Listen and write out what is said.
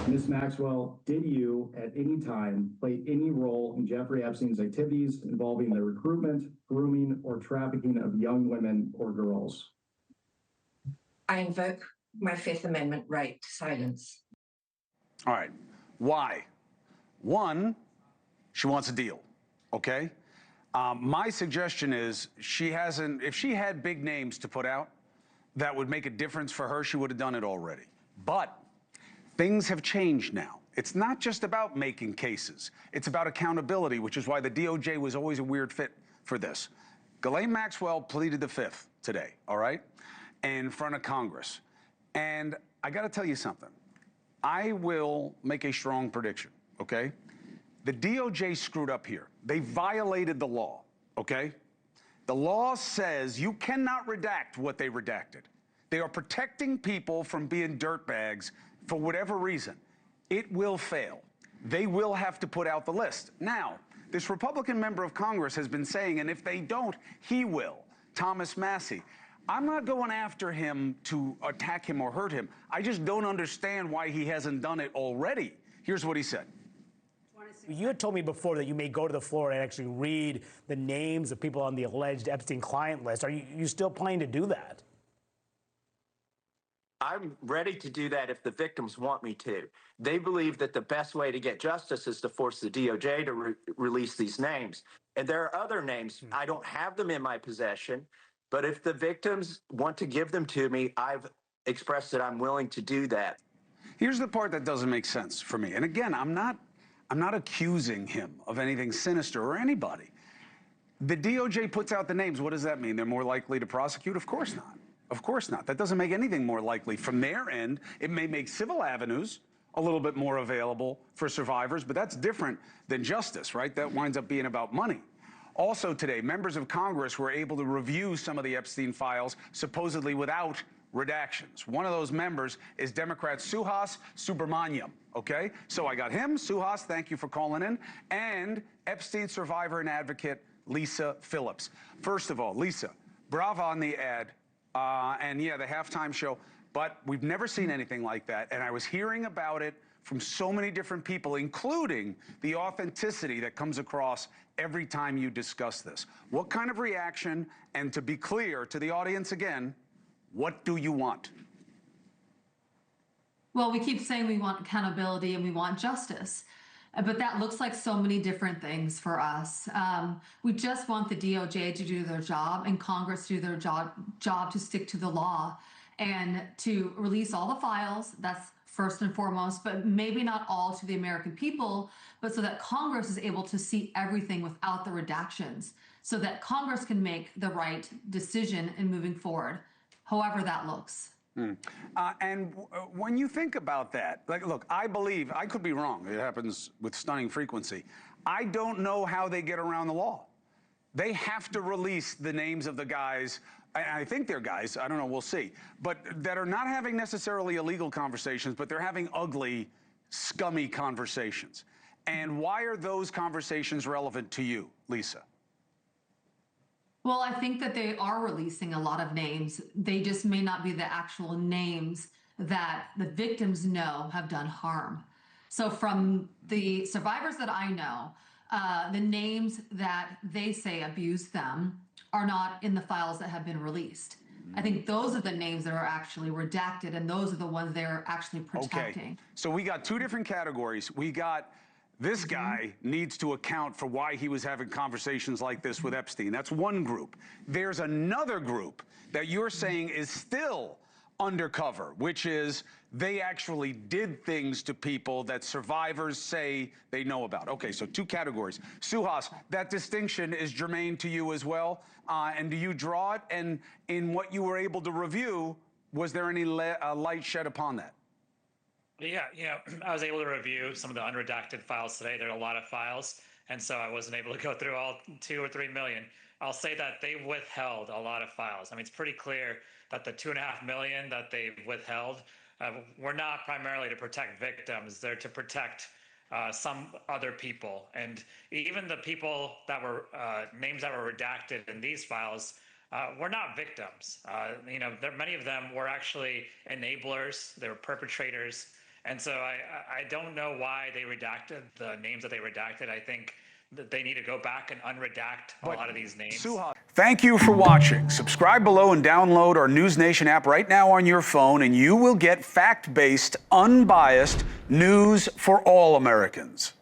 Ms. Maxwell, did you at any time play any role in Jeffrey Epstein's activities involving the recruitment, grooming, or trafficking of young women or girls? I invoke my Fifth Amendment right to silence. All right. Why? One, she wants a deal, okay? My suggestion is if she had big names to put out that would make a difference for her, she would have done it already. But things have changed now. It's not just about making cases. It's about accountability, which is why the DOJ was always a weird fit for this. Ghislaine Maxwell pleaded the Fifth today, all right, in front of Congress. And I got to tell you something. I will make a strong prediction, okay? The DOJ screwed up here. They violated the law, okay? The law says you cannot redact what they redacted. They are protecting people from being dirtbags for whatever reason. It will fail. They will have to put out the list. Now, this Republican member of Congress has been saying, and if they don't, he will, Thomas Massie. I'm not going after him to attack him or hurt him. I just don't understand why he hasn't done it already. Here's what he said. You had told me before that you may go to the floor and actually read the names of people on the alleged Epstein client list. Are you still planning to do that? I'm ready to do that if the victims want me to. They believe that the best way to get justice is to force the DOJ to release these names. And there are other names. I don't have them in my possession, but if the victims want to give them to me, I've expressed that I'm willing to do that. Here's the part that doesn't make sense for me. And again, I'm not accusing him of anything sinister or anybody. The DOJ puts out the names. What does that mean? They're more likely to prosecute? Of course not. Of course not. That doesn't make anything more likely. From their end, it may make civil avenues a little bit more available for survivors, but that's different than justice, right? That winds up being about money. Also today, members of Congress were able to review some of the Epstein files, supposedly without redactions. One of those members is Democrat Suhas Subramanyam, okay? So I got him, Suhas, thank you for calling in, and Epstein survivor and advocate Lisa Phillips. First of all, Lisa, bravo on the ad. And yeah, the halftime show, but we've never seen anything like that. And I was hearing about it from so many different people, including the authenticity that comes across every time you discuss this. What kind of reaction, and to be clear to the audience again, what do you want? Well, we keep saying we want accountability and we want justice. But that looks like so many different things for us. We just want the DOJ to do their job and Congress to do their job to stick to the law and to release all the files. That's first and foremost, but maybe not all to the American people, but so that Congress is able to see everything without the redactions, so that Congress can make the right decision in moving forward, however that looks. And when you think about that, like, look, I believe, I could be wrong. It happens with stunning frequency. I don't know how they get around the law. They have to release the names of the guys, and I think they're guys, I don't know, we'll see, but that are not having necessarily illegal conversations, but they're having ugly, scummy conversations. And why are those conversations relevant to you, Lisa? Well, I think that they are releasing a lot of names. They just may not be the actual names that the victims know have done harm. So from the survivors that I know, the names that they say abused them are not in the files that have been released. I think those are the names that are actually redacted, and those are the ones they're actually protecting. Okay. So we got two different categories. We got this guy needs to account for why he was having conversations like this with Epstein. That's one group. There's another group that you're saying is still undercover, which is they actually did things to people that survivors say they know about. Okay, so two categories. Suhas, that distinction is germane to you as well. And do you draw it? And in what you were able to review, was there any light shed upon that? Yeah, I was able to review some of the unredacted files today. There are a lot of files, and so I wasn't able to go through all 2 or 3 million. I'll say that they withheld a lot of files. I mean, it's pretty clear that the 2.5 million that they withheld were not primarily to protect victims. They're to protect some other people. And even the people that were names that were redacted in these files were not victims. Many of them were actually enablers. They were perpetrators. And so I don't know why they redacted the names that they redacted. I think that they need to go back and unredact a lot of these names. Thank you for watching. Subscribe below and download our NewsNation app right now on your phone, and you will get fact-based, unbiased news for all Americans.